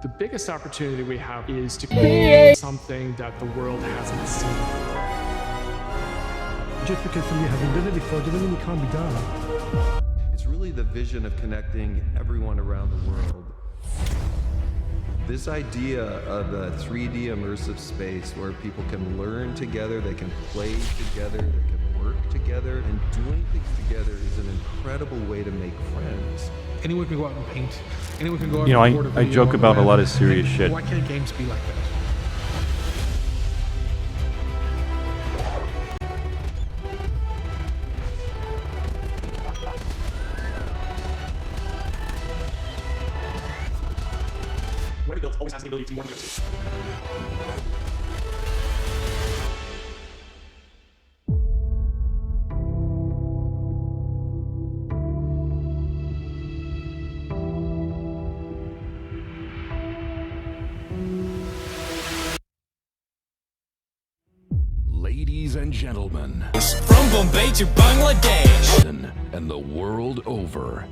The biggest opportunity we have is to create something that the world hasn't seen. Just because somebody hasn't done it before doesn't mean it can't be done. It's really the vision of connecting everyone around the world. This idea of a 3D immersive space where people can learn together, they can play together, they can work together, and doing things together is an incredible way to make friends. Anyone can go out and paint. Anyone can go out You know, and record a I video joke on the about a web. lot of serious shit. Why can't games be like that? Web built always has the ability to do more than this. Ladies and gentlemen, from Bombay to Bangladesh and the world over,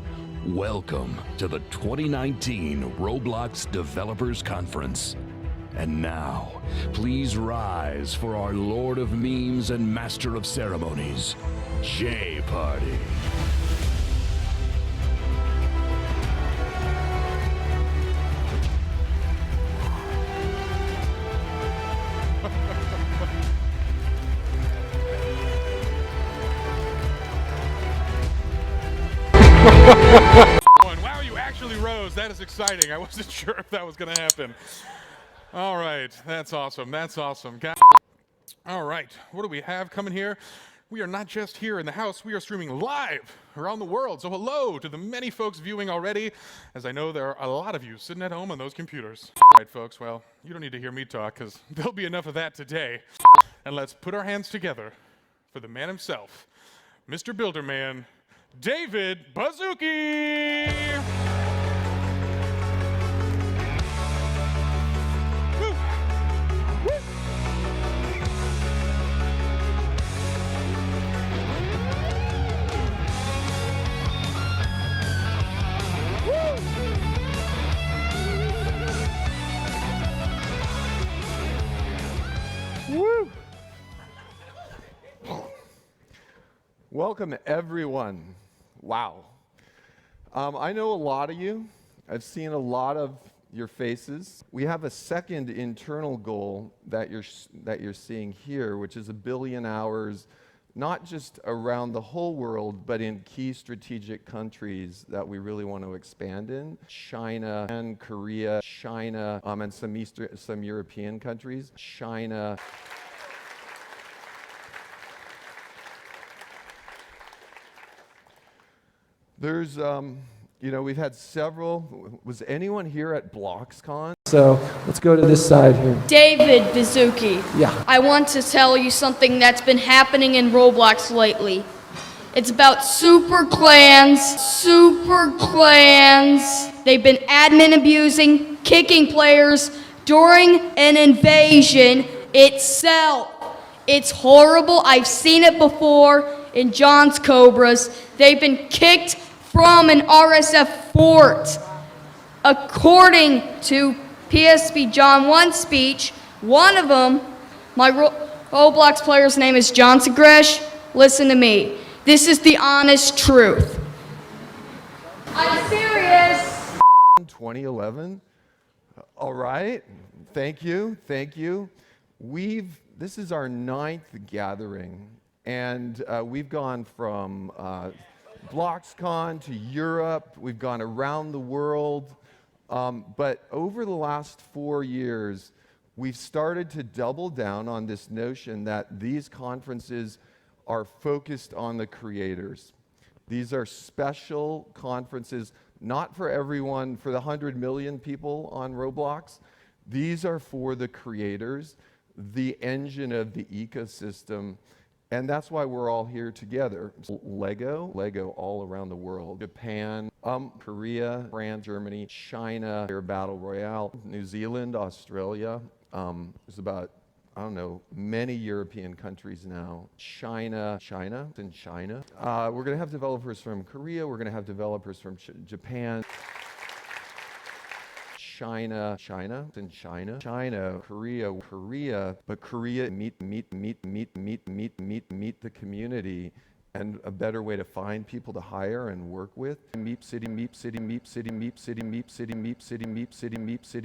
welcome to the 2019 Roblox Developers Conference. And now, please rise for our Lord of Memes and Master of Ceremonies, Jay Party. Wow, you actually rose. That is exciting. I wasn't sure if that was going to happen. All right. That's awesome. That's awesome. All right. What do we have coming here? We are not just here in the house. We are streaming live around the world. So hello to the many folks viewing already, as I know there are a lot of you sitting at home on those computers. All right, folks. Well, you don't need to hear me talk because there'll be enough of that today. And let's put our hands together for the man himself, Mr. Builderman, David Bazuki! Woo. Woo. Woo! Welcome, everyone. Wow. I know a lot of you. I've seen a lot of your faces. We have a second internal goal that you're seeing here, which is 1 billion hours, not just around the whole world, but in key strategic countries that we really want to expand in. China and Korea, China, and some European countries. China. There's, you know, we've had several. Was anyone here at BloxCon? So let's go to this side here. David Bazuki. Yeah. I want to tell you something that's been happening in Roblox lately. It's about super clans. Super clans. They've been admin abusing, kicking players during an invasion itself. It's horrible. I've seen it before in John's Cobras. They've been kicked from an RSF fort. According to PSP John 1 speech, one of them, my Roblox player's name is John Sagresh. Listen to me. This is the honest truth. I'm serious. 2011. All right. Thank you. Thank you. This is our 9th gathering, and we've gone from BloxCon to Europe. We've gone around the world. But over the last 4 years, we've started to double down on this notion that these conferences are focused on the creators. These are special conferences, not for everyone, for the 100 million people on Roblox. These are for the creators, the engine of the ecosystem. And that's why we're all here together. Lego all around the world. Japan, Korea, France, Germany, China, Battle Royale, New Zealand, Australia. There's about, I don't know, many European countries now. China. We're gonna have developers from Korea. We're gonna have developers from Japan. China, Korea, but Korea meet the community and a better way to find people to hire and work with. Meep City,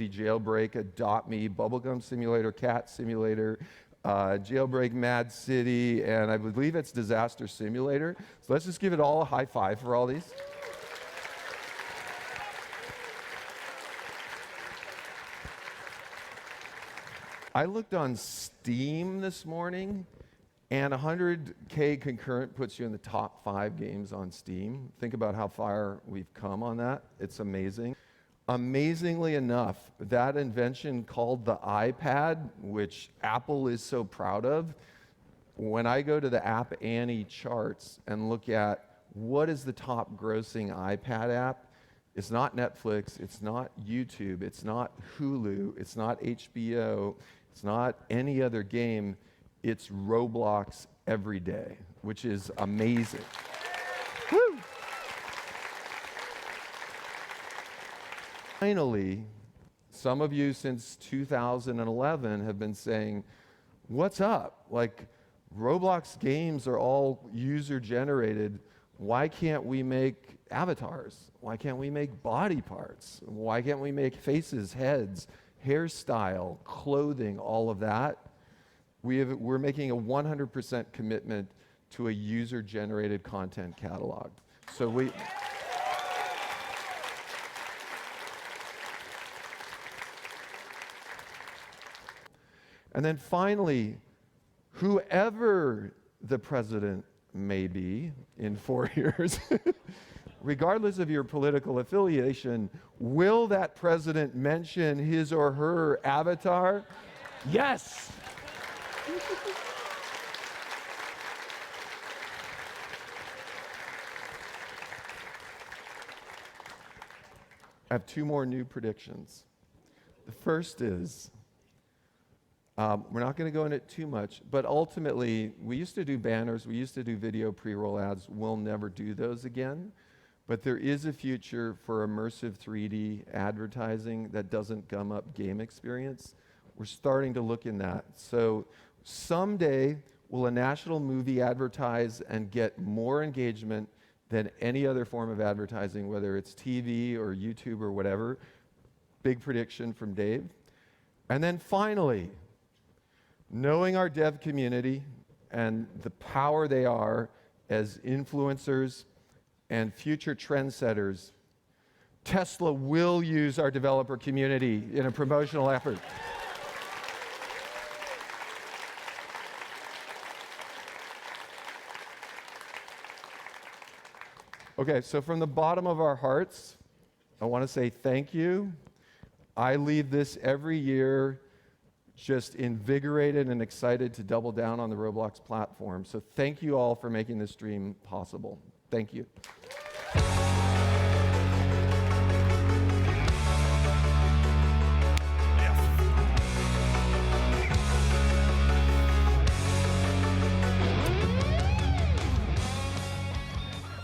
Jailbreak, Adopt Me, Bubblegum Simulator, Cat Simulator, Jailbreak, Mad City, and I believe it's Disaster Simulator. So let's just give it all a high five for all these. I looked on Steam this morning, and 100K concurrent puts you in the top 5 games on Steam. Think about how far we've come on that. It's amazing. Amazingly enough, that invention called the iPad, which Apple is so proud of, when I go to the App Annie charts and look at what is the top grossing iPad app, it's not Netflix, it's not YouTube, it's not Hulu, it's not HBO, it's not any other game. It's Roblox every day, which is amazing. Woo! Finally, some of you since 2011 have been saying, what's up? Like, Roblox games are all user-generated. Why can't we make avatars? Why can't we make body parts? Why can't we make faces, heads, hairstyle, clothing, all of that? We're making a 100% commitment to a user-generated content catalog. So and then finally, whoever the president may be in 4 years, regardless of your political affiliation, will that president mention his or her avatar? Yes! I have 2 more new predictions. The first is, we're not going to go into it too much, but ultimately, we used to do banners, we used to do video pre-roll ads. We'll never do those again. But there is a future for immersive 3D advertising that doesn't gum up game experience. We're starting to look in that. So someday, will a national movie advertise and get more engagement than any other form of advertising, whether it's TV or YouTube or whatever? Big prediction from Dave. And then finally, knowing our dev community and the power they are as influencers and future trendsetters, Tesla will use our developer community in a promotional effort. Okay, so from the bottom of our hearts, I want to say thank you. I leave this every year just invigorated and excited to double down on the Roblox platform. So thank you all for making this dream possible. Thank you.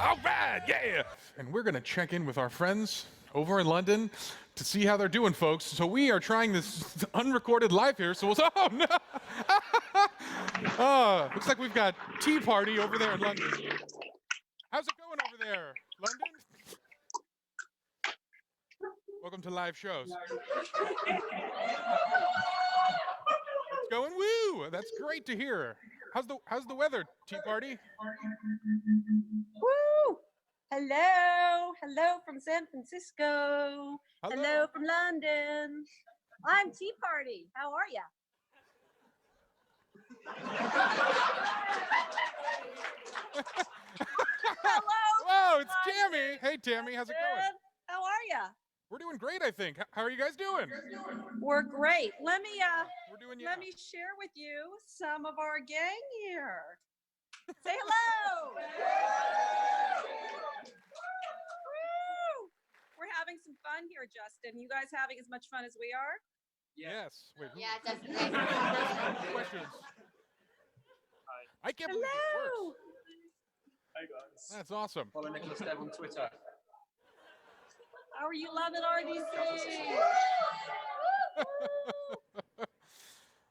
All right, yeah. And we're going to check in with our friends over in London to see how they're doing, folks. So we are trying this unrecorded live here. So oh no! Oh, looks like we've got Tea Party over there in London. How's it going over there, London? Welcome to live shows. It's going woo! That's great to hear. How's the weather, Tea Party? Woo! Hello from San Francisco. Hello from London. I'm Tea Party. How are ya? Hello. Whoa, it's Tammy. Hey, Tammy, how's it going? How are ya? We're doing great, I think. How are you guys doing? We're great. Let me Let me share with you some of our gang here. Say hello. Woo! We're having some fun here, Justin. You guys having as much fun as we are? Yes. Wait, Yeah, definitely. questions. I can't believe this works. Hey guys. That's awesome. Follow Nicholas Dev on Twitter. All are you loving RDC?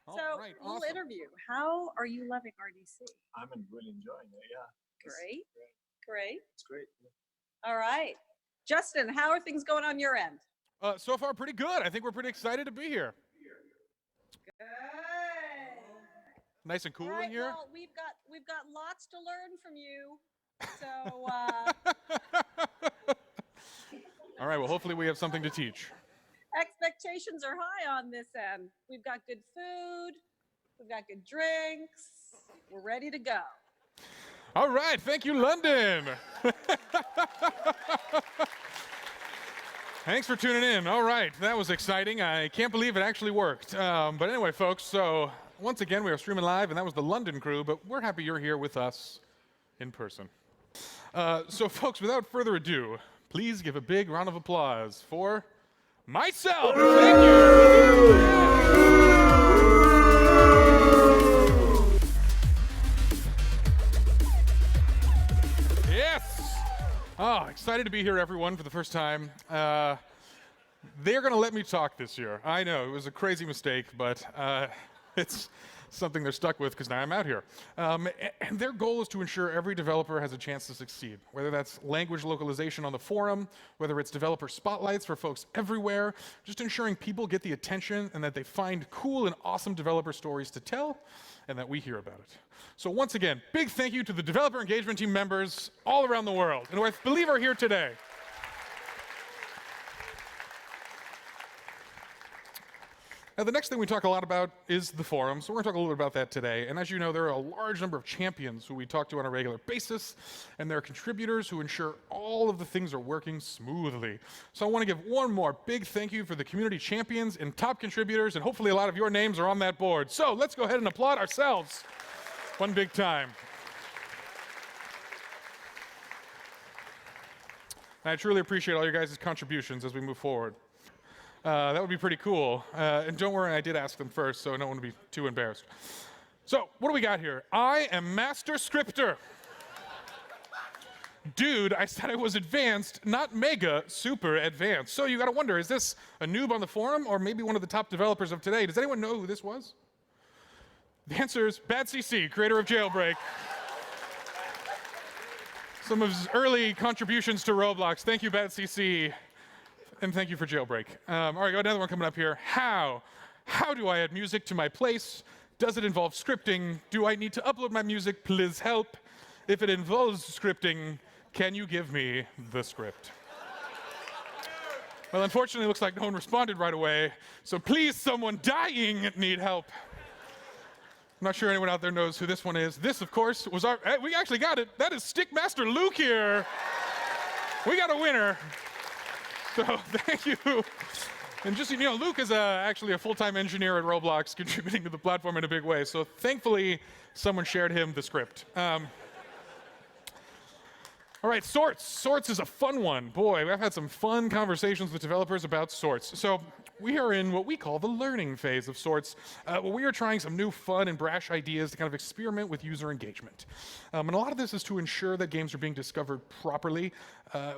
So, right, little awesome. interview. How are you loving RDC? I'm really enjoying it. Yeah. Great. Great. It's great. All right. Justin, how are things going on your end? So far, pretty good. I think we're pretty excited to be here. Good. Nice and cool All right, in here. well, we've got lots to learn from you. So All right, well, hopefully we have something to teach. expectations are high on this end. We've got good food, we've got good drinks. We're ready to go. All right, thank you, London. Thanks for tuning in. All right, that was exciting. I can't believe it actually worked. But anyway, folks, so once again, we are streaming live, and that was the London crew, but we're happy you're here with us in person. So, folks, without further ado, please give a big round of applause for myself. Thank you. Yes. Oh, excited to be here, everyone, for the first time. They're going to let me talk this year. I know, it was a crazy mistake, but it's something they're stuck with because now I'm out here. And their goal is to ensure every developer has a chance to succeed, whether that's language localization on the forum, whether it's developer spotlights for folks everywhere, just ensuring people get the attention and that they find cool and awesome developer stories to tell and that we hear about it. So once again, big thank you to the developer engagement team members all around the world and who I believe are here today. Now, the next thing we talk a lot about is the forum, so we're going to talk a little bit about that today. And as you know, there are a large number of champions who we talk to on a regular basis, and there are contributors who ensure all of the things are working smoothly. So I want to give one more big thank you for the community champions and top contributors, and hopefully a lot of your names are on that board. So let's go ahead and applaud ourselves one big time. And I truly appreciate all your guys' contributions as we move forward. That would be pretty cool. And don't worry, I did ask them first, so I don't want to be too embarrassed. So, what do we got here? I am Master Scripter. Dude, I said I was advanced, not mega, super advanced. So you gotta wonder, is this a noob on the forum, or maybe one of the top developers of today? Does anyone know who this was? The answer is Bad CC, creator of Jailbreak. Some of his early contributions to Roblox. Thank you, Bad CC. And thank you for Jailbreak. All right, got another one coming up here. How do I add music to my place? Does it involve scripting? Do I need to upload my music? Please help. If it involves scripting, can you give me the script? Well, unfortunately, it looks like no one responded right away. So please, someone dying, need help. I'm not sure anyone out there knows who this one is. This, of course, was our, we actually got it. That is Stickmaster Luke here. We got a winner. So thank you. And just so you know, Luke is actually a full-time engineer at Roblox, contributing to the platform in a big way. So thankfully, someone shared him the script. All right, sorts. Sorts is a fun one. Boy, I've had some fun conversations with developers about sorts. So we are in what we call the learning phase of sorts, where we are trying some new fun and brash ideas to kind of experiment with user engagement. And a lot of this is to ensure that games are being discovered properly.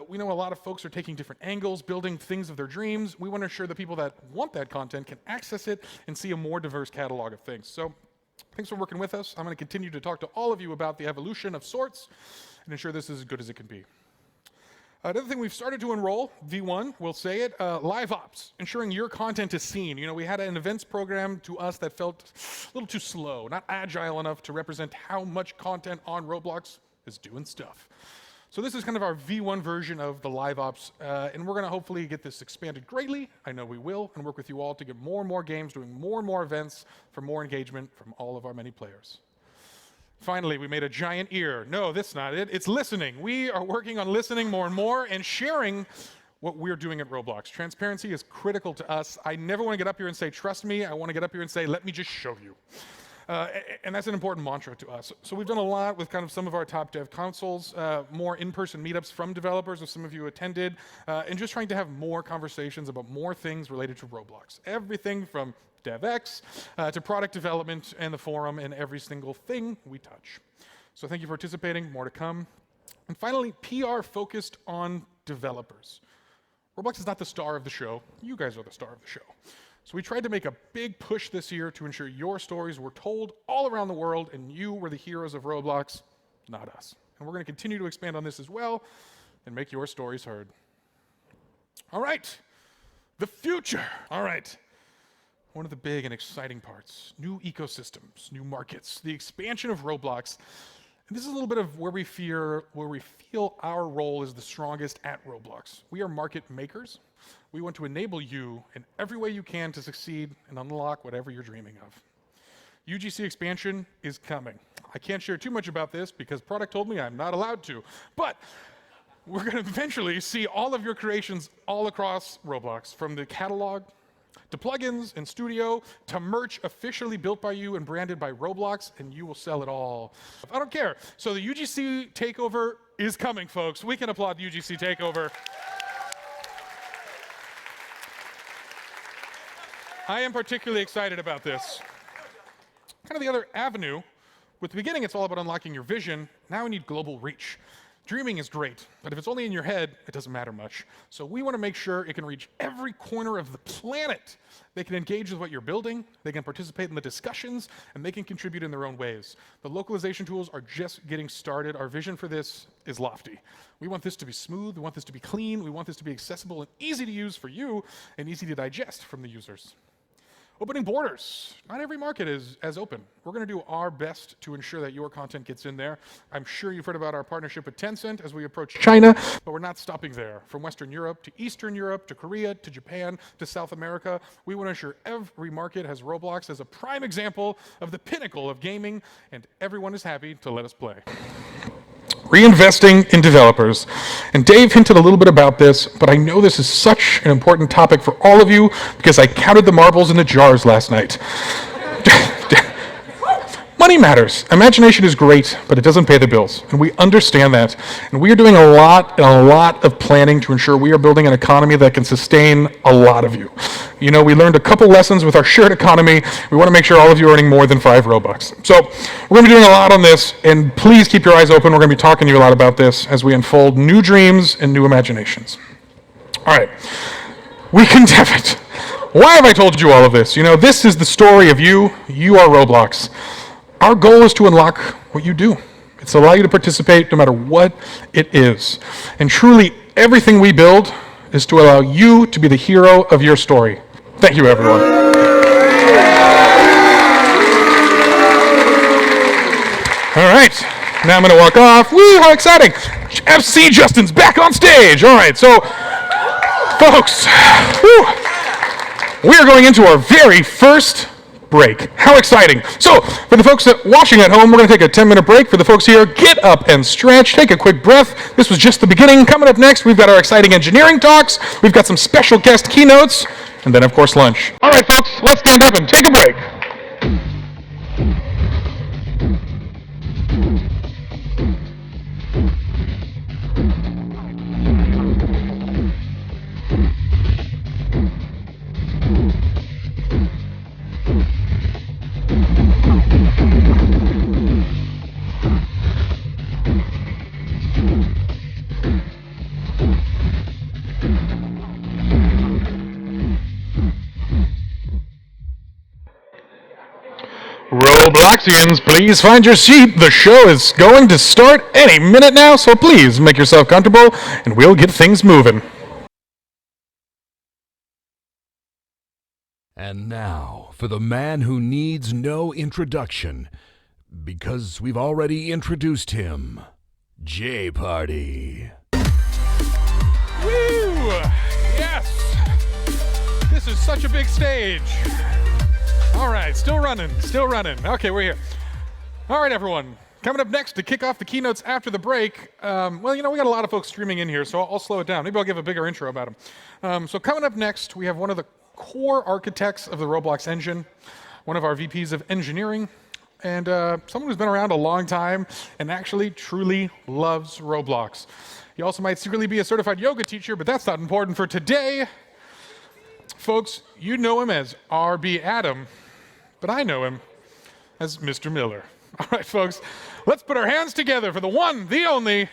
We know a lot of folks are taking different angles, building things of their dreams. We want to ensure that people that want that content can access it and see a more diverse catalog of things. So thanks for working with us. I'm going to continue to talk to all of you about the evolution of sorts and ensure this is as good as it can be. Another thing we've started to enroll, V1, we'll say it, live ops, ensuring your content is seen. You know, we had an events program to us that felt a little too slow, not agile enough to represent how much content on Roblox is doing stuff. So this is kind of our V1 version of the live ops, and we're going to hopefully get this expanded greatly. I know we will, and work with you all to get more and more games, doing more and more events for more engagement from all of our many players. Finally, we made a giant ear. No, that's not it. It's listening. We are working on listening more and more and sharing what we're doing at Roblox. Transparency is critical to us. I never want to get up here and say, trust me. I want to get up here and say, let me just show you. And that's an important mantra to us. So we've done a lot with kind of some of our top dev consoles, more in-person meetups from developers, as some of you attended, and just trying to have more conversations about more things related to Roblox. Everything from DevX to product development and the forum and every single thing we touch. So thank you for participating. More to come. And finally, PR focused on developers. Roblox is not the star of the show. You guys are the star of the show. So we tried to make a big push this year to ensure your stories were told all around the world and you were the heroes of Roblox, not us. And we're going to continue to expand on this as well and make your stories heard. All right, the future. All right, one of the big and exciting parts, new ecosystems, new markets, the expansion of Roblox. And this is a little bit of where we feel our role is the strongest at Roblox. We are market makers. We want to enable you in every way you can to succeed and unlock whatever you're dreaming of. UGC expansion is coming. I can't share too much about this because product told me I'm not allowed to, but we're going to eventually see all of your creations all across Roblox, from the catalog to plugins and studio to merch officially built by you and branded by Roblox, and you will sell it all. I don't care. So the UGC takeover is coming, folks. We can applaud the UGC takeover. I am particularly excited about this. Kind of the other avenue, with the beginning it's all about unlocking your vision. Now we need global reach. Dreaming is great, but if it's only in your head, it doesn't matter much. So we want to make sure it can reach every corner of the planet. They can engage with what you're building, they can participate in the discussions, and they can contribute in their own ways. The localization tools are just getting started. Our vision for this is lofty. We want this to be smooth, we want this to be clean, we want this to be accessible and easy to use for you, and easy to digest from the users. Opening borders. Not every market is as open. We're going to do our best to ensure that your content gets in there. I'm sure you've heard about our partnership with Tencent as we approach China, but we're not stopping there. From Western Europe to Eastern Europe to Korea to Japan to South America, we want to ensure every market has Roblox as a prime example of the pinnacle of gaming, and everyone is happy to let us play. Reinvesting in developers. And Dave hinted a little bit about this, but I know this is such an important topic for all of you because I counted the marbles in the jars last night. Money matters. Imagination is great, but it doesn't pay the bills. And we understand that. And we are doing a lot of planning to ensure we are building an economy that can sustain a lot of you. You know, we learned a couple lessons with our shared economy. We want to make sure all of you are earning more than 5 Robux. So we're going to be doing a lot on this, and please keep your eyes open. We're going to be talking to you a lot about this as we unfold new dreams and new imaginations. All right, we can have it. Why have I told you all of this? You know, this is the story of you. You are Roblox. Our goal is to unlock what you do. It's to allow you to participate no matter what it is. And truly, everything we build is to allow you to be the hero of your story. Thank you, everyone. All right, now I'm going to walk off. Woo, how exciting. FC Justin's back on stage. All right, so, folks, we are going into our very first break. How exciting. So, for the folks that watching at home, we're going to take a 10-minute break. For the folks here, get up and stretch, take a quick breath. This was just the beginning. Coming up next, we've got our exciting engineering talks, we've got some special guest keynotes, and then, of course, lunch. All right, folks, let's stand up and take a break. Robloxians, please find your seat. The show is going to start any minute now, so please make yourself comfortable and we'll get things moving. And now, for the man who needs no introduction, because we've already introduced him, J Party. Woo! Yes! This is such a big stage. All right, still running. Okay, we're here. All right, everyone. Coming up next to kick off the keynotes after the break, well, you know, we got a lot of folks streaming in here, so I'll slow it down. Maybe I'll give a bigger intro about them. So coming up next, we have one of the core architects of the Roblox engine, one of our VPs of engineering, and someone who's been around a long time and actually truly loves Roblox. He also might secretly be a certified yoga teacher, but that's not important for today. Folks, you know him as RB Adam, but I know him as Mr. Miller. All right, folks, let's put our hands together for the one, the only,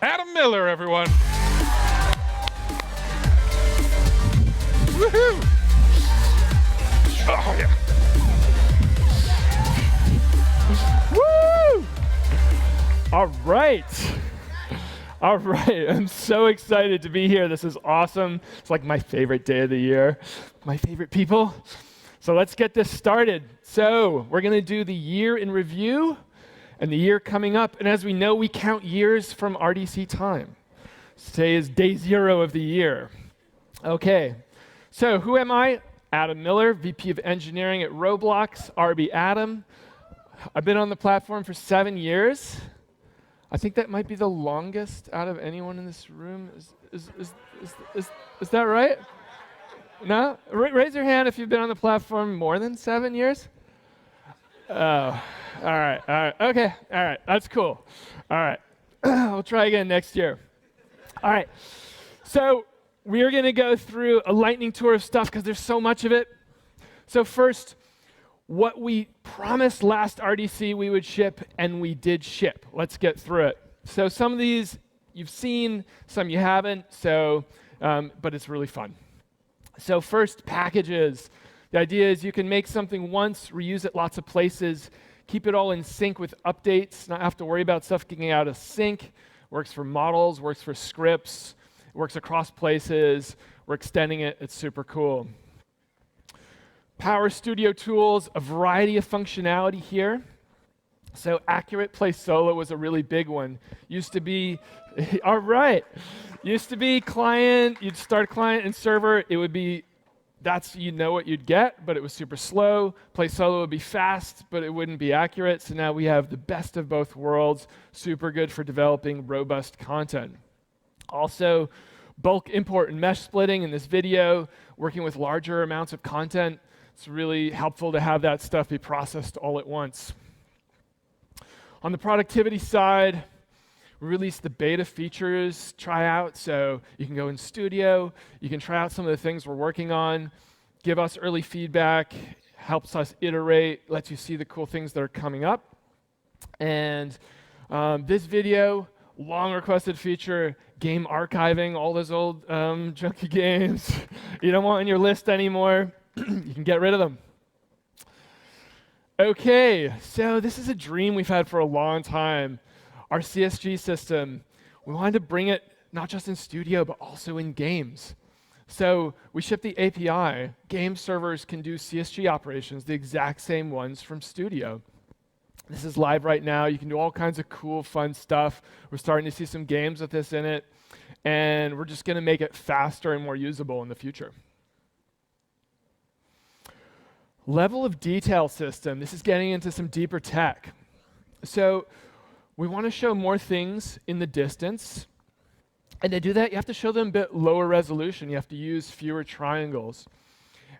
Adam Miller, everyone. right. All right. I'm so excited to be here. This is awesome. It's like my favorite day of the year. My favorite people. So let's get this started. So we're going to do the year in review and the year coming up. And as we know, we count years from RDC time. Today is day 0 of the year. Okay. So who am I? Adam Miller, VP of Engineering at Roblox, RB Adam. I've been on the platform for 7 years. I think that might be the longest out of anyone in this room. Is that right? No? Raise your hand if you've been on the platform more than 7 years. Oh, all right, okay, all right, that's cool. All right, we'll try again next year. All right, so we're going to go through a lightning tour of stuff because there's so much of it. So first, what we promised last RDC we would ship, and we did ship. Let's get through it. So some of these you've seen, some you haven't, so, but it's really fun. So first, packages. The idea is you can make something once, reuse it lots of places, keep it all in sync with updates, not have to worry about stuff getting out of sync. Works for models, works for scripts, works across places. We're extending it. It's super cool. Power Studio tools, a variety of functionality here. So accurate play solo was a really big one. Used to be, all right. Used to be client, you'd start client and server. It would be, you know what you'd get, but it was super slow. Play solo would be fast, but it wouldn't be accurate. So now we have the best of both worlds. Super good for developing robust content. Also, bulk import and mesh splitting in this video, working with larger amounts of content. It's really helpful to have that stuff be processed all at once. On the productivity side, we released the beta features tryout, so you can go in Studio, you can try out some of the things we're working on, give us early feedback, helps us iterate, lets you see the cool things that are coming up. And this video, long requested feature, game archiving, all those old junky games you don't want on your list anymore, you can get rid of them. Okay, so this is a dream we've had for a long time. Our CSG system, we wanted to bring it not just in Studio, but also in games. So we shipped the API. Game servers can do CSG operations, the exact same ones from Studio. This is live right now. You can do all kinds of cool, fun stuff. We're starting to see some games with this in it, and we're just going to make it faster and more usable in the future. Level of detail system. This is getting into some deeper tech. So we want to show more things in the distance. And to do that, you have to show them a bit lower resolution. You have to use fewer triangles.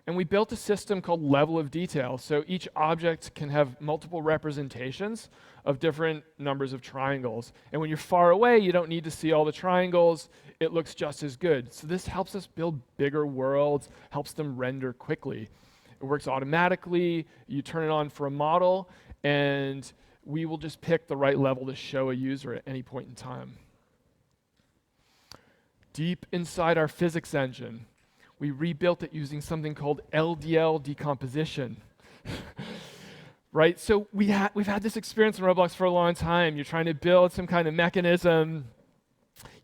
And we built a system called level of detail. So each object can have multiple representations of different numbers of triangles. And when you're far away, you don't need to see all the triangles. It looks just as good. So this helps us build bigger worlds, helps them render quickly. It works automatically. You turn it on for a model, and we will just pick the right level to show a user at any point in time. Deep inside our physics engine, we rebuilt it using something called LDL decomposition. Right? So we've had this experience in Roblox for a long time. You're trying to build some kind of mechanism.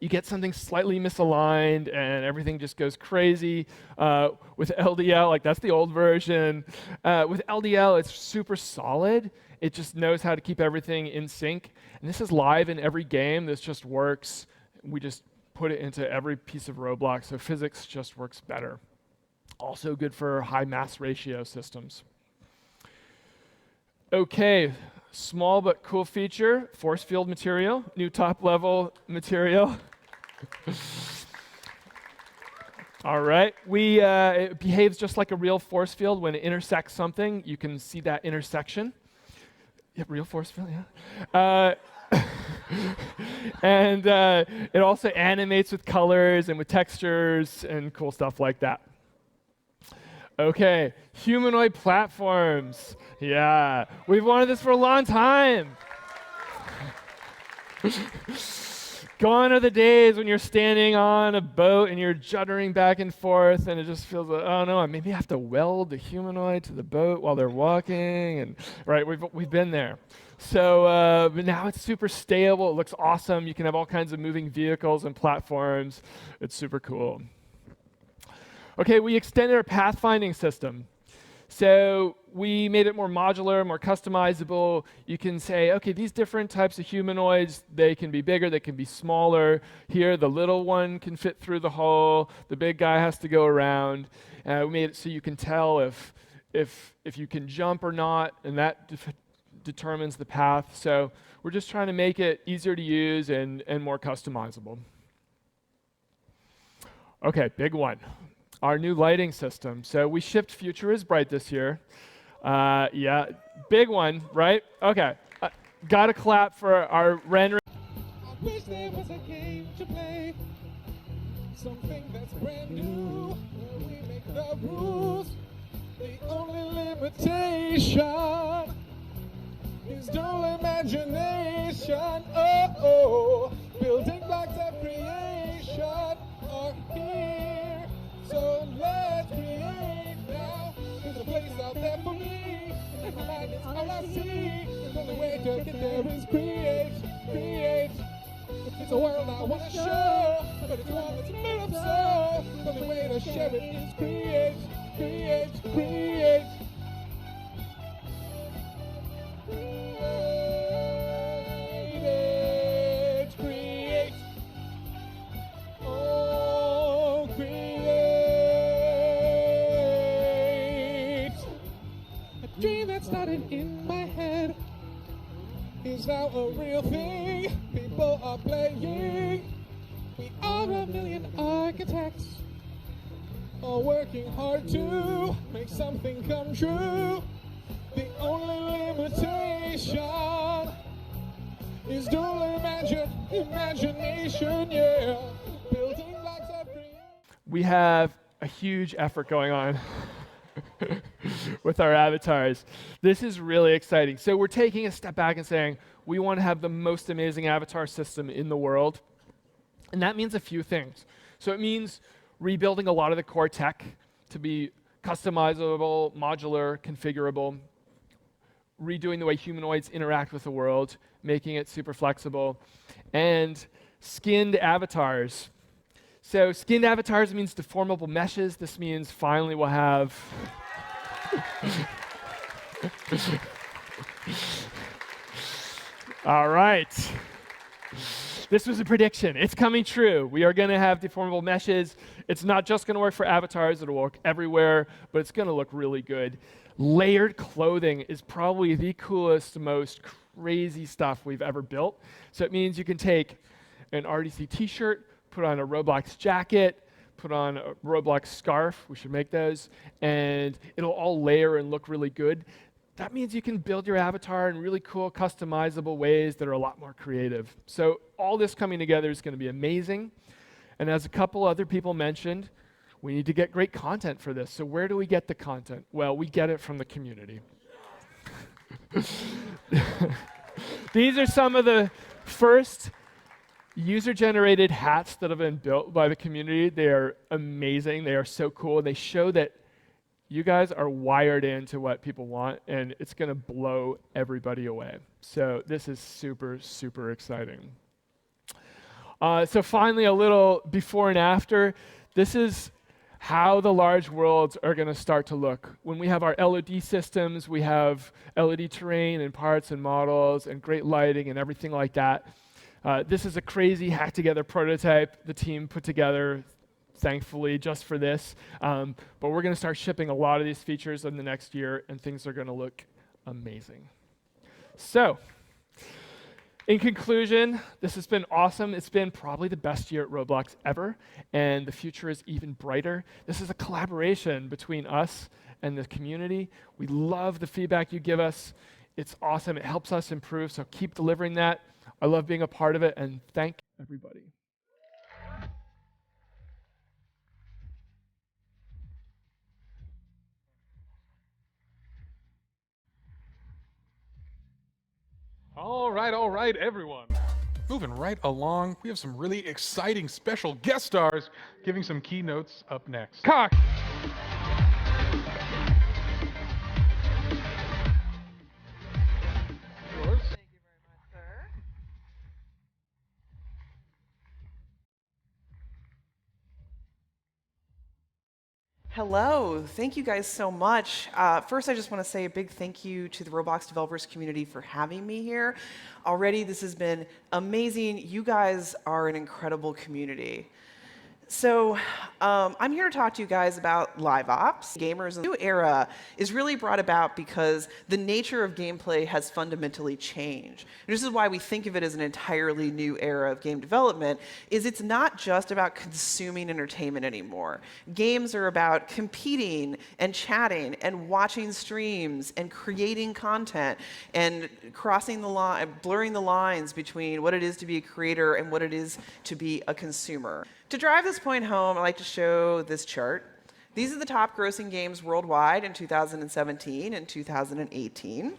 You get something slightly misaligned, and everything just goes crazy. With LDL, like that's the old version. With LDL, it's super solid. It just knows how to keep everything in sync. And this is live in every game. This just works. We just put it into every piece of Roblox, so physics just works better. Also good for high mass ratio systems. Okay, small but cool feature, force field material, new top level material. All right, it behaves just like a real force field. When it intersects something, you can see that intersection. Yeah, real force field, yeah. And it also animates with colors and with textures and cool stuff like that. Okay, humanoid platforms. Yeah, we've wanted this for a long time. Gone are the days when you're standing on a boat and you're juddering back and forth and it just feels like, oh no, maybe I have to weld the humanoid to the boat while they're walking. And right, we've been there. So, but now it's super stable. It looks awesome. You can have all kinds of moving vehicles and platforms. It's super cool. Okay, we extended our pathfinding system. So we made it more modular, more customizable. You can say, okay, these different types of humanoids, they can be bigger, they can be smaller. Here, the little one can fit through the hole. The big guy has to go around. We made it so you can tell if you can jump or not, and that determines the path. So we're just trying to make it easier to use and more customizable. Okay, big one. Our new lighting system. So we shipped Future is Bright this year. Yeah, big one, right? Okay, gotta clap for our render. I wish there was a game to play, something that's brand new, where we make the rules. The only limitation is dull imagination. Oh, building blocks of creation are here. So let's create now. There's a place out there for me. In my mind it's all I see. The only way to get there is create, create. It's a world I want to show, but it's one that's made up so. The only way to share it is create, create, create. Create, create. Oh, create. A dream that started in my head is now a real thing. People are playing. We are a million architects, all working hard to make something come true. The only limitation is dual imagination, yeah. Building blocks of creation. We have a huge effort going on with our avatars. This is really exciting. So we're taking a step back and saying, we want to have the most amazing avatar system in the world. And that means a few things. So it means rebuilding a lot of the core tech to be customizable, modular, configurable, redoing the way humanoids interact with the world, making it super flexible, and skinned avatars. So skinned avatars means deformable meshes. This means finally we'll have all right. This was a prediction. It's coming true. We are going to have deformable meshes. It's not just going to work for avatars. It'll work everywhere, but it's going to look really good. Layered clothing is probably the coolest, most crazy stuff we've ever built. So it means you can take an RDC t-shirt, put on a Roblox jacket, put on a Roblox scarf. We should make those. And it'll all layer and look really good. That means you can build your avatar in really cool, customizable ways that are a lot more creative. So all this coming together is going to be amazing. And as a couple other people mentioned, we need to get great content for this. So where do we get the content? Well, we get it from the community. These are some of the first user-generated hats that have been built by the community. They are amazing. They are so cool. They show that you guys are wired into what people want, and it's going to blow everybody away. So this is super, super exciting. So finally, a little before and after. This is how the large worlds are going to start to look. When we have our LOD systems, we have LED terrain and parts and models and great lighting and everything like that. This is a crazy hacked-together prototype the team put together, thankfully, just for this. But we're going to start shipping a lot of these features in the next year, and things are going to look amazing. So, in conclusion, this has been awesome. It's been probably the best year at Roblox ever, and the future is even brighter. This is a collaboration between us and the community. We love the feedback you give us. It's awesome. It helps us improve, so keep delivering that. I love being a part of it, and thank everybody. All right, everyone. Moving right along, we have some really exciting special guest stars giving some keynotes up next. Cock. Yours. Hello, thank you guys so much. First, I just want to say a big thank you to the Roblox developers community for having me here. Already, this has been amazing. You guys are an incredible community. So I'm here to talk to you guys about live ops. Gamers in the new era is really brought about because the nature of gameplay has fundamentally changed. And this is why we think of it as an entirely new era of game development, is it's not just about consuming entertainment anymore. Games are about competing and chatting and watching streams and creating content and crossing the line, blurring the lines between what it is to be a creator and what it is to be a consumer. To drive this point home, I like to show this chart. These are the top grossing games worldwide in 2017 and 2018.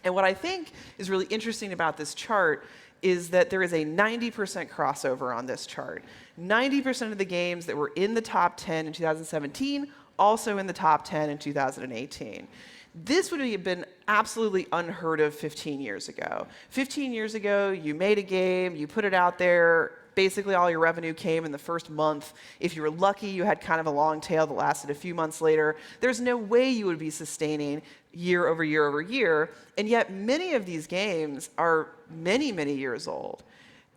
And what I think is really interesting about this chart is that there is a 90% crossover on this chart. 90% of the games that were in the top 10 in 2017, also in the top 10 in 2018. This would have been absolutely unheard of 15 years ago. 15 years ago, you made a game, you put it out there, basically all your revenue came in the first month. If you were lucky, you had kind of a long tail that lasted a few months later. There's no way you would be sustaining year over year over year. And yet many of these games are many, many years old.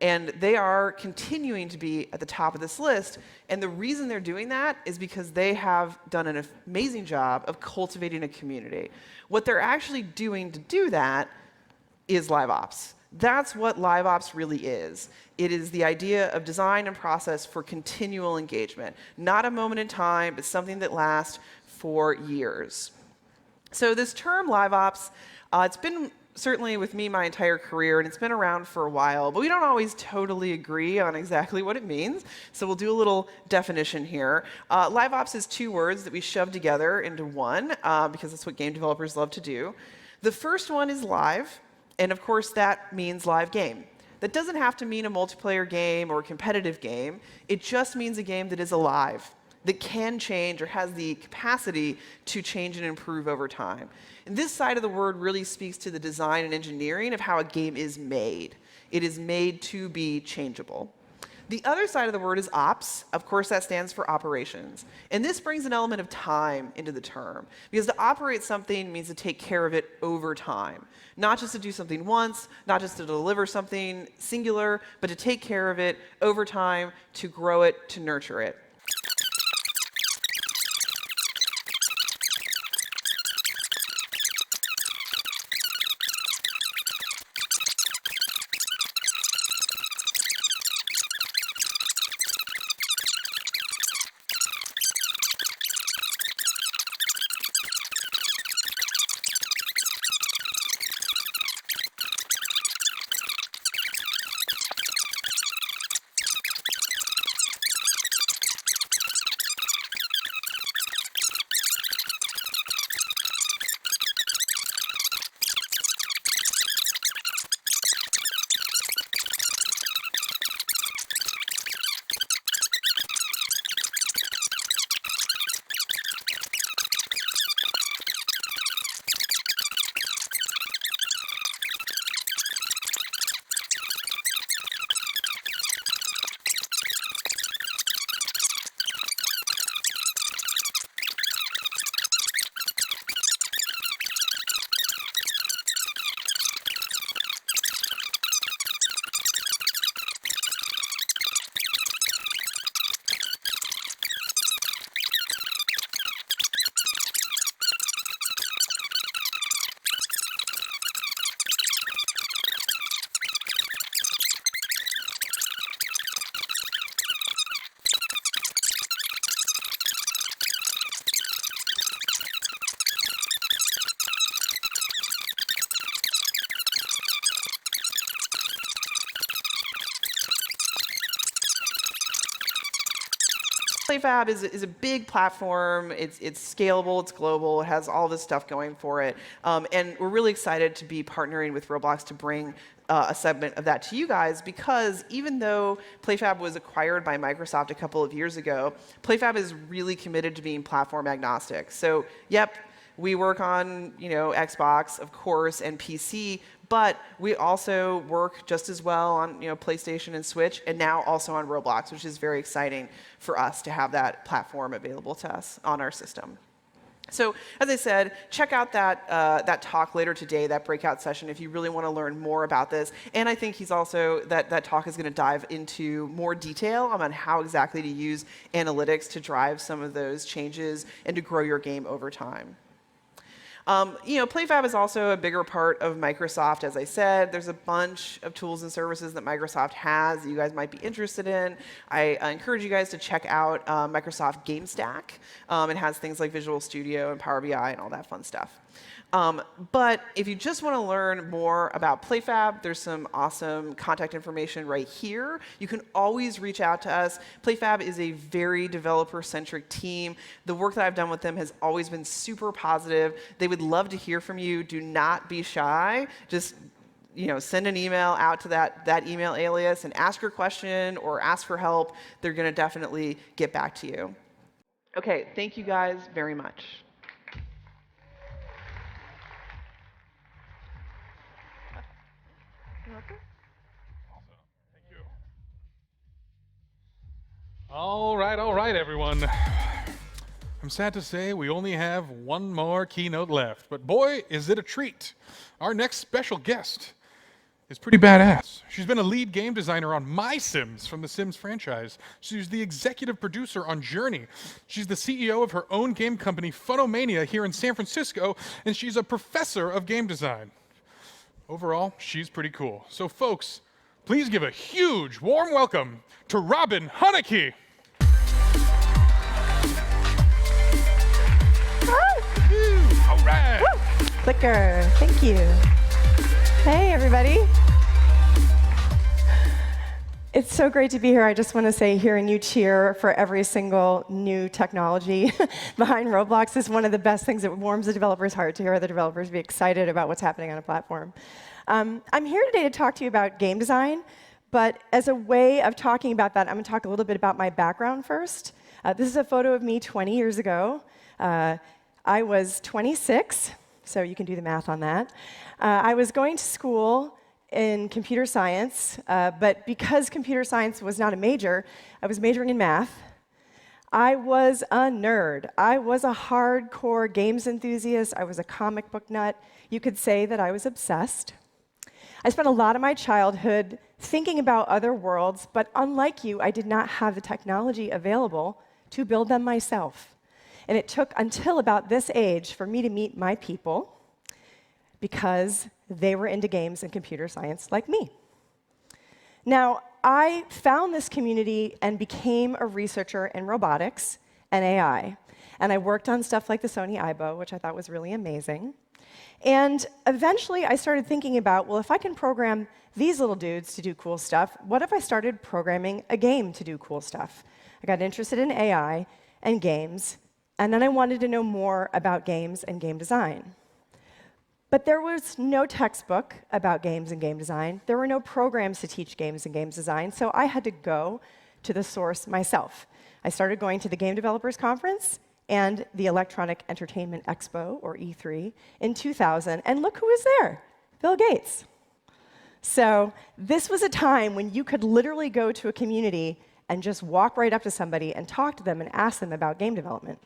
And they are continuing to be at the top of this list. And the reason they're doing that is because they have done an amazing job of cultivating a community. What they're actually doing to do that is live ops. That's what live ops really is. It is the idea of design and process for continual engagement. Not a moment in time, but something that lasts for years. So this term live ops, it's been certainly with me my entire career, and it's been around for a while, but we don't always totally agree on exactly what it means. So we'll do a little definition here. Live ops is two words that we shove together into one, because that's what game developers love to do. The first one is live, and of course that means live game. That doesn't have to mean a multiplayer game or a competitive game. It just means a game that is alive, that can change or has the capacity to change and improve over time. And this side of the word really speaks to the design and engineering of how a game is made. It is made to be changeable. The other side of the word is ops. Of course, that stands for operations. And this brings an element of time into the term. Because to operate something means to take care of it over time. Not just to do something once, not just to deliver something singular, but to take care of it over time, to grow it, to nurture it. PlayFab is a big platform. It's scalable, it's global, it has all this stuff going for it. And we're really excited to be partnering with Roblox to bring a segment of that to you guys, because even though PlayFab was acquired by Microsoft a couple of years ago, PlayFab is really committed to being platform agnostic. So, yep, We work on, Xbox, of course, and PC, but we also work just as well on, PlayStation and Switch, and now also on Roblox, which is very exciting for us to have that platform available to us on our system. So, as I said, check out that talk later today, that breakout session, if you really want to learn more about this. And I think that talk is going to dive into more detail on how exactly to use analytics to drive some of those changes and to grow your game over time. PlayFab is also a bigger part of Microsoft, as I said. There's a bunch of tools and services that Microsoft has that you guys might be interested in. I encourage you guys to check out Microsoft GameStack. It has things like Visual Studio and Power BI and all that fun stuff. But if you just want to learn more about PlayFab, there's some awesome contact information right here. You can always reach out to us. PlayFab is a very developer-centric team. The work that I've done with them has always been super positive. They would love to hear from you. Do not be shy. Just send an email out to that email alias and ask your question or ask for help. They're going to definitely get back to you. OK, thank you guys very much. All right, everyone. I'm sad to say we only have one more keynote left, but boy, is it a treat. Our next special guest is pretty badass. She's been a lead game designer on My Sims from the Sims franchise. She's the executive producer on Journey. She's the CEO of her own game company, Funomania, here in San Francisco, and she's a professor of game design. Overall, she's pretty cool. So folks, please give a huge, warm welcome to Robin Hunicke. All right. Woo! Clicker, thank you. Hey, everybody. It's so great to be here. I just want to say, hearing you cheer for every single new technology behind Roblox is one of the best things that warms the developer's heart, to hear other developers be excited about what's happening on a platform. I'm here today to talk to you about game design, but as a way of talking about that, I'm going to talk a little bit about my background first. This is a photo of me 20 years ago. I was 26, so you can do the math on that. I was going to school in computer science, but because computer science was not a major, I was majoring in math. I was a nerd. I was a hardcore games enthusiast. I was a comic book nut. You could say that I was obsessed. I spent a lot of my childhood thinking about other worlds, but unlike you, I did not have the technology available to build them myself. And it took until about this age for me to meet my people, because they were into games and computer science like me. Now, I found this community and became a researcher in robotics and AI. And I worked on stuff like the Sony Aibo, which I thought was really amazing. And eventually, I started thinking about, well, if I can program these little dudes to do cool stuff, what if I started programming a game to do cool stuff? I got interested in AI and games, and then I wanted to know more about games and game design. But there was no textbook about games and game design. There were no programs to teach games and games design, so I had to go to the source myself. I started going to the Game Developers Conference and the Electronic Entertainment Expo, or E3, in 2000, and look who was there, Bill Gates. So this was a time when you could literally go to a community and just walk right up to somebody and talk to them and ask them about game development.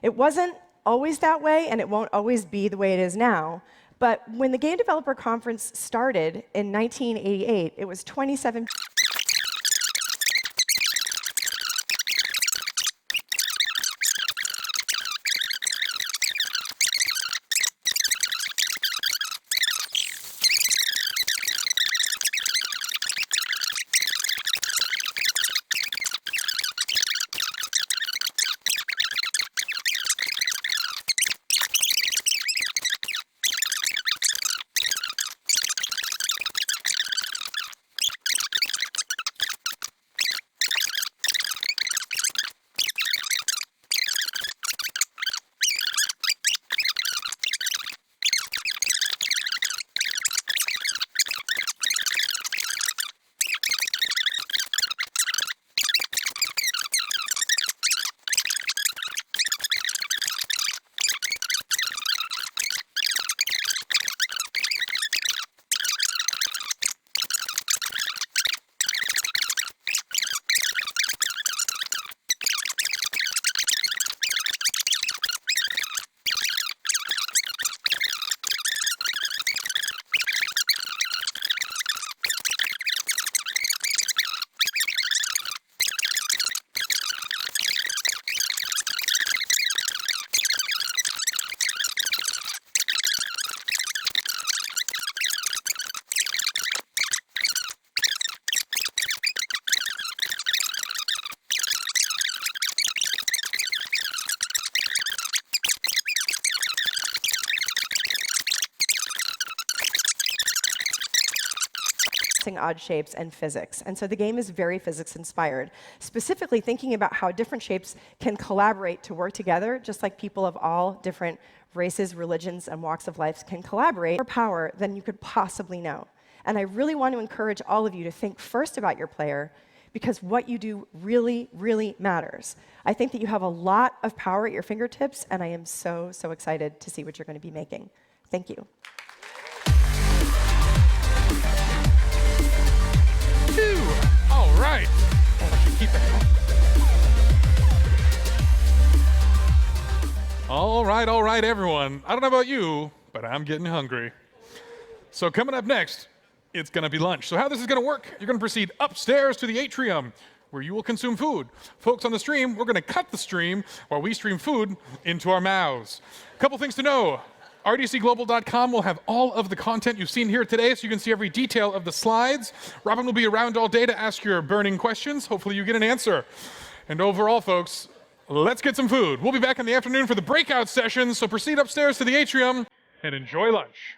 It wasn't always that way, and it won't always be the way it is now. But when the Game Developer Conference started in 1988, it was 27. balancing odd shapes and physics. And so the game is very physics-inspired, specifically thinking about how different shapes can collaborate to work together, just like people of all different races, religions, and walks of life can collaborate for power than you could possibly know. And I really want to encourage all of you to think first about your player, because what you do really, really matters. I think that you have a lot of power at your fingertips, and I am so, so excited to see what you're going to be making. Thank you. All right. I should keep it. All right, everyone. I don't know about you, but I'm getting hungry. So coming up next, it's going to be lunch. So how this is going to work, you're going to proceed upstairs to the atrium, where you will consume food. Folks on the stream, we're going to cut the stream while we stream food into our mouths. A couple things to know. RDCglobal.com will have all of the content you've seen here today, so you can see every detail of the slides. Robin will be around all day to ask your burning questions. Hopefully you get an answer. And overall, folks, let's get some food. We'll be back in the afternoon for the breakout sessions, so proceed upstairs to the atrium and enjoy lunch.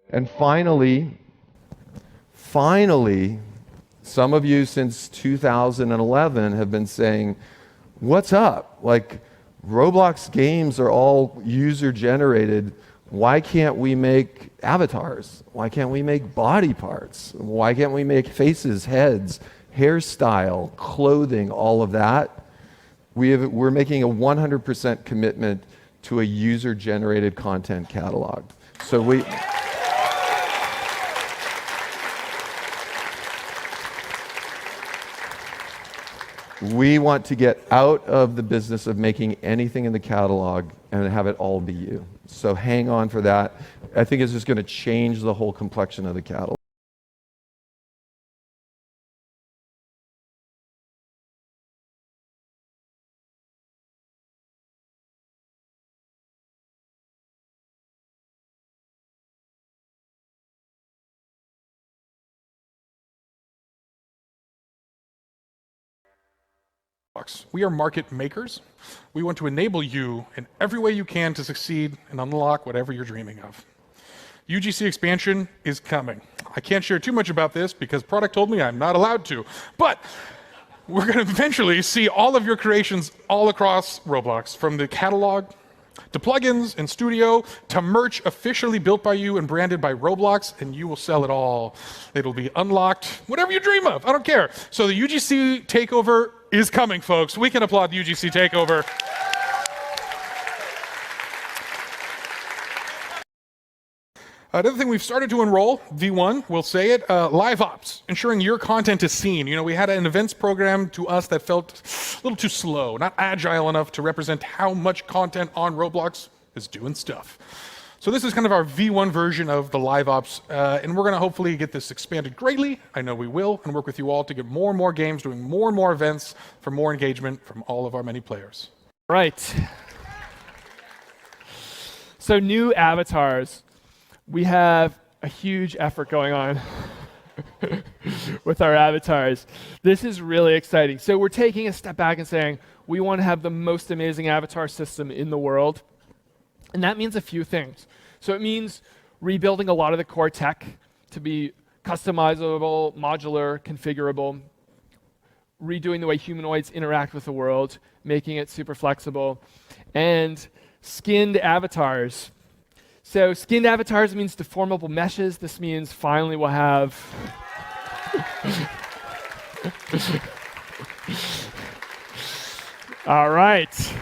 And finally, some of you since 2011 have been saying, what's up? Like, Roblox games are all user-generated. Why can't we make avatars? Why can't we make body parts? Why can't we make faces, heads, hairstyle, clothing, all of that? We're making a 100% commitment to a user-generated content catalog. So we want to get out of the business of making anything in the catalog and have it all be you. So hang on for that. I think it's just going to change the whole complexion of the catalog. We are market makers. We want to enable you in every way you can to succeed and unlock whatever you're dreaming of. UGC expansion is coming. I can't share too much about this because product told me I'm not allowed to, but we're going to eventually see all of your creations all across Roblox, from the catalog to plugins and studio to merch officially built by you and branded by Roblox, and you will sell it all. It'll be unlocked, whatever you dream of. I don't care. So the UGC takeover is coming, folks. We can applaud the UGC takeover. Another thing, we've started to enroll, V1, we'll say it, live ops, ensuring your content is seen. You know, we had an events program to us that felt a little too slow, not agile enough to represent how much content on Roblox is doing stuff. So this is kind of our V1 version of the live ops, and we're going to hopefully get this expanded greatly. I know we will, and work with you all to get more and more games, doing more and more events for more engagement from all of our many players. Right. So new avatars. We have a huge effort going on with our avatars. This is really exciting. So we're taking a step back and saying, we want to have the most amazing avatar system in the world. And that means a few things. So it means rebuilding a lot of the core tech to be customizable, modular, configurable, redoing the way humanoids interact with the world, making it super flexible, and skinned avatars. So skinned avatars means deformable meshes. This means finally we'll have all right.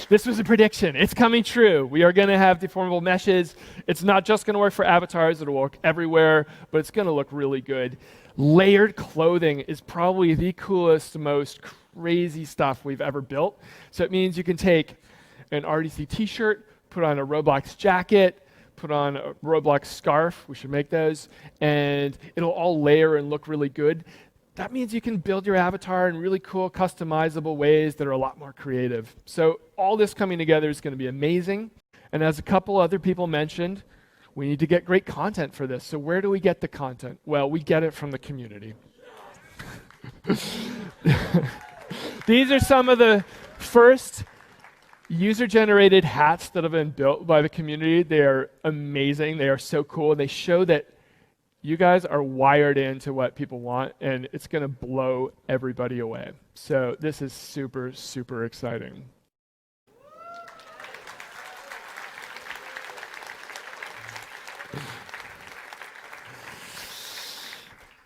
This was a prediction. It's coming true. We are going to have deformable meshes. It's not just going to work for avatars. It'll work everywhere, but it's going to look really good. Layered clothing is probably the coolest, most crazy stuff we've ever built. So it means you can take an RDC t-shirt, put on a Roblox jacket, put on a Roblox scarf. We should make those. And it'll all layer and look really good. That means you can build your avatar in really cool, customizable ways that are a lot more creative. So all this coming together is going to be amazing. And as a couple other people mentioned, we need to get great content for this. So where do we get the content? Well, we get it from the community. These are some of the first user-generated hats that have been built by the community. They are amazing. They are so cool. They show that you guys are wired into what people want, and it's going to blow everybody away. So this is super, super exciting.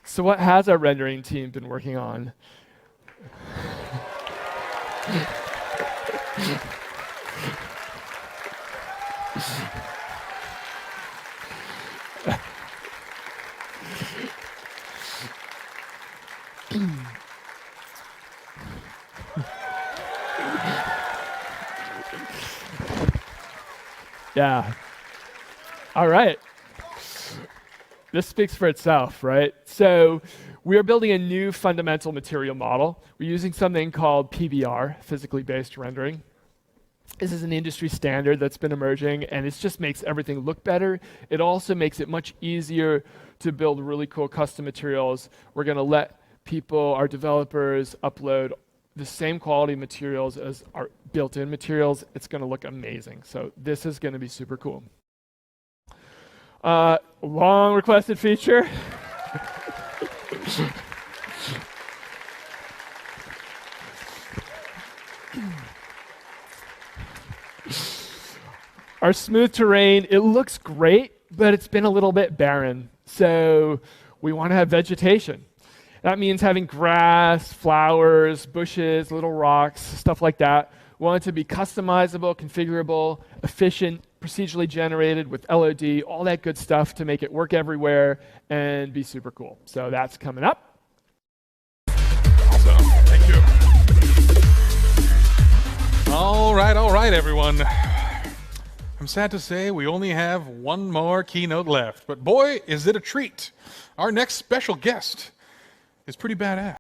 So what has our rendering team been working on? Yeah. All right. This speaks for itself, right? So we are building a new fundamental material model. We're using something called PBR, physically based rendering. This is an industry standard that's been emerging, and it just makes everything look better. It also makes it much easier to build really cool custom materials. We're going to let people, our developers, upload the same quality materials as our built-in materials. It's going to look amazing. So this is going to be super cool. Long requested feature. Our smooth terrain, it looks great, but it's been a little bit barren. So we want to have vegetation. That means having grass, flowers, bushes, little rocks, stuff like that. We want it to be customizable, configurable, efficient, procedurally generated with LOD, all that good stuff to make it work everywhere and be super cool. So that's coming up. Awesome. Thank you. All right, everyone. I'm sad to say we only have one more keynote left, but boy, is it a treat. Our next special guest is pretty badass.